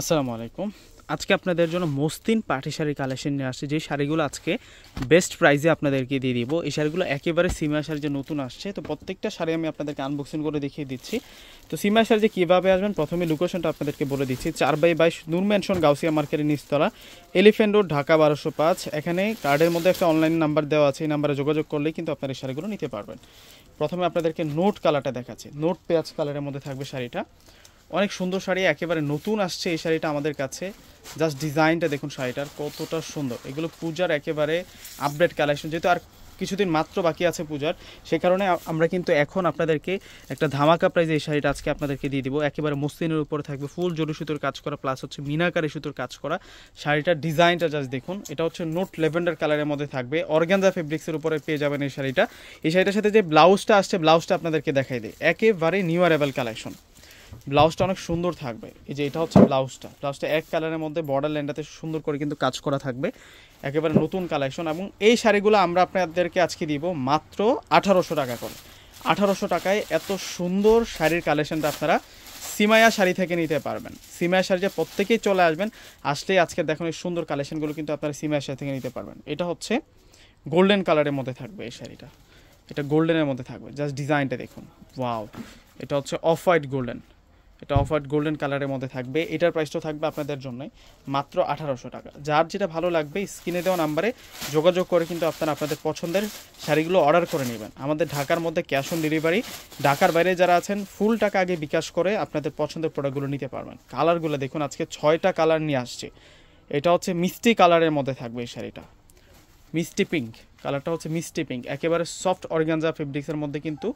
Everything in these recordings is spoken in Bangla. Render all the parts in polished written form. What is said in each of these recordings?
আসসালামু আলাইকুম। আজকে আপনাদের জন্য মসলিন পার্টি শাড়ি কালেকশন নিয়ে আসছে, যে শাড়িগুলো আজকে বেস্ট প্রাইসে আপনাদেরকে দিয়ে দিব। এই শাড়িগুলো একেবারে সিমিয়া শাড়ি যে নতুন আসছে, তো প্রত্যেকটা শাড়ি আমি আপনাদেরকে আনবক্সিং করে দেখিয়ে দিচ্ছি। তো সিমিয়া শাড়ি যে কীভাবে আসবেন, প্রথমে লোকেশনটা আপনাদেরকে বলে দিচ্ছি। 4/22 নূর ম্যানশন গাউসিয়া মার্কেটের নিচতলা, এলিফ্যান্ট রোড, ঢাকা 1205। এখানে কার্ডের মধ্যে একটা অনলাইন নাম্বার দেওয়া আছে, এই নাম্বারে যোগাযোগ করলেই কিন্তু আপনারা এই শাড়িগুলো নিতে পারবেন। প্রথমে আপনাদেরকে নোট কালারটা দেখাচ্ছি। নোট পেঁয়াজ কালারের মধ্যে থাকবে শাড়িটা। অনেক সুন্দর শাড়ি, একেবারে নতুন আসছে এই শাড়িটা আমাদের কাছে। জাস্ট ডিজাইনটা দেখুন শাড়িটার কতটা সুন্দর। এগুলো পূজার একেবারে আপডেট কালেকশন, যেহেতু আর কিছুদিন মাত্র বাকি আছে পূজার, সেই কারণে আমরা কিন্তু এখন আপনাদেরকে একটা ধামাকা প্রাইজে এই শাড়িটা আজকে আপনাদেরকে দিয়ে দিব। একেবারে মসলিনের উপরে থাকবে ফুল জরি সুতোর কাজ করা, প্লাস হচ্ছে মিনাকারি সুতোর কাজ করা। শাড়িটার ডিজাইনটা জাস্ট দেখুন। এটা হচ্ছে নোট ল্যাভেন্ডার কালারের মধ্যে থাকবে, অর্গানজা ফেব্রিক্সের উপরে পেয়ে যাবেন এই শাড়িটা। এই শাড়িটার সাথে যে ব্লাউজটা আসছে, ব্লাউজটা আপনাদেরকে দেখাই দিই। একেবারে নিউ অ্যারাইভাল কালেকশন। ব্লাউজটা অনেক সুন্দর থাকবে। এই যে এটা হচ্ছে ব্লাউজটা এক কালারের মধ্যে বর্ডার লাইনটাতে সুন্দর করে কিন্তু কাজ করা থাকবে, একেবারে নতুন কালেকশন। এবং এই শাড়িগুলো আমরা আপনাদেরকে আজকে দিব মাত্র 1800 টাকা করে। 1800 টাকায় এত সুন্দর শাড়ির কালেকশনটা আপনারা সিমায়া শাড়ি থেকে নিতে পারবেন। সিমায়া শাড়ি যে প্রত্যেকেই চলে আসবেন, আসলেই আজকে দেখুন এই সুন্দর কালেকশনগুলো কিন্তু আপনারা সিমায়া শাড়ি থেকে নিতে পারবেন। এটা হচ্ছে গোল্ডেন কালারের মধ্যে থাকবে এই শাড়িটা। এটা গোল্ডেনের মধ্যে থাকবে, জাস্ট ডিজাইনটা দেখুন, ওয়াও। এটা হচ্ছে অফ হোয়াইট গোল্ডেন, এটা অফ হোয়াইট গোল্ডেন কালারের মধ্যে থাকবে। এটার প্রাইসটাও থাকবে আপনাদের জন্যই মাত্র 1800 টাকা। যার যেটা ভালো লাগবে স্ক্রিনে দেওয়া নাম্বারে যোগাযোগ করে কিন্তু আপনারা আপনাদের পছন্দের শাড়িগুলো অর্ডার করে নেবেন। আমাদের ঢাকার মধ্যে ক্যাশ অন ডেলিভারি, ঢাকার বাইরে যারা আছেন ফুল টাকা আগে বিকাশ করে আপনাদের পছন্দের প্রোডাক্টগুলো নিতে পারবেন। কালারগুলো দেখুন, আজকে 6টা কালার নিয়ে আসছে। এটা হচ্ছে মিষ্টি কালারের মধ্যে থাকবে এই শাড়িটা, মিষ্টি পিঙ্ক কালারটা হচ্ছে মিষ্টি পিঙ্ক। একেবারে সফট অর্গানজা ফেব্রিক্সের মধ্যে কিন্তু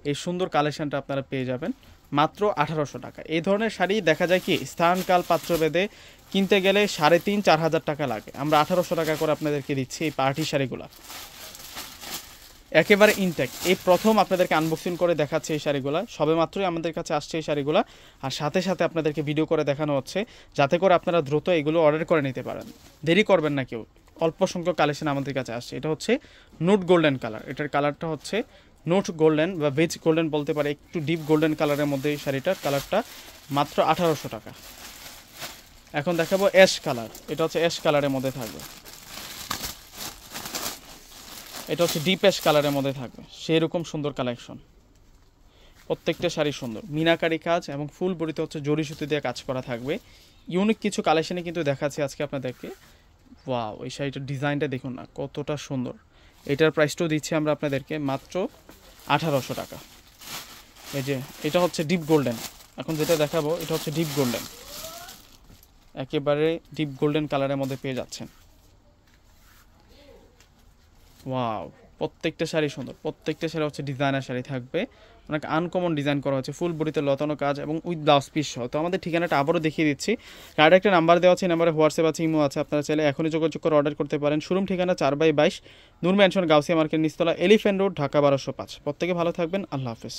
এই সুন্দর কালেকশনটা আপনারা পেয়ে যাবেন মাত্র 1800 টাকা। এই ধরনের শাড়ি দেখা যায় কি স্থানকাল পাত্রভেদে কিনতে গেলে 3500-4000 টাকা লাগে। আমরা 1800 টাকা করে আপনাদেরকে দিচ্ছি এই পার্টি শাড়িগুলো, একেবারে ইনটেক্ট। এই প্রথম আপনাদেরকে আনবক্সিং করে দেখাচ্ছে এই শাড়িগুলো, সবে মাত্রই আমাদের কাছে আসছে এই শাড়িগুলো। আর সাথে সাথে আপনাদেরকে ভিডিও করে দেখানো হচ্ছে, যাতে করে আপনারা দ্রুত এগুলো অর্ডার করে নিতে পারেন, দেরি করবেন না কেউ। অল্প সংখ্যক কালেকশন আমাদের কাছে আসছে। এটা হচ্ছে নোট গোল্ডেন কালার, এটার কালারটা হচ্ছে নোট গোল্ডেন বা বেজ গোল্ডেন বলতে পারে, একটু ডিপ গোল্ডেন কালারের মধ্যে এই শাড়িটার কালারটা মাত্র 1800 টাকা। এখন দেখাবো অ্যাশ কালার, এটা হচ্ছে অ্যাশ কালারের মধ্যে থাকবে। এটা হচ্ছে ডিপ অ্যাশ কালারের মধ্যে থাকবে, সেরকম সুন্দর কালেকশন। প্রত্যেকটা শাড়ি সুন্দর, মিনাকারি কাজ এবং ফুল বডিতে হচ্ছে জরি সুতি দিয়ে কাজ করা থাকবে। ইউনিক কিছু কালেকশনে কিন্তু দেখাচ্ছি আজকে আপনাদেরকে। ওয়াও, এই শাড়িটার ডিজাইনটা দেখুন না কতটা সুন্দর। এটার প্রাইসটাও দিচ্ছি আমরা আপনাদেরকে মাত্র 1800 টাকা। এই যে এটা হচ্ছে ডিপ গোল্ডেন, এখন যেটা দেখাবো এটা হচ্ছে ডিপ গোল্ডেন, একেবারে ডিপ গোল্ডেন কালারের মধ্যে পেয়ে যাচ্ছেন। ওয়াও, প্রত্যেকটা শাড়ি সুন্দর, প্রত্যেকটা শাড়ি হচ্ছে ডিজাইনার শাড়ি থাকবে। অনেক আনকমন ডিজাইন করা হচ্ছে, ফুল বডিতে লতানো কাজ এবং উইথ ব্লাউজ পিস সহ। তো আমাদের ঠিকানাটা আবারও দেখিয়ে দিচ্ছি। কার্ডে একটা নাম্বার দেওয়া আছে, নাম্বারে হোয়াটসঅ্যাপ আছে, ইমো আছে, আপনারা চাইলে এখনই যোগাযোগ করে অর্ডার করতে পারেন। শোরুম ঠিকানা 4/22 নূর ম্যানশন গাউসিয়া মার্কেট নিচতলা, এলিফ্যান্ট রোড, ঢাকা 1205। প্রত্যেকে ভালো থাকবেন, আল্লাহ হাফেজ।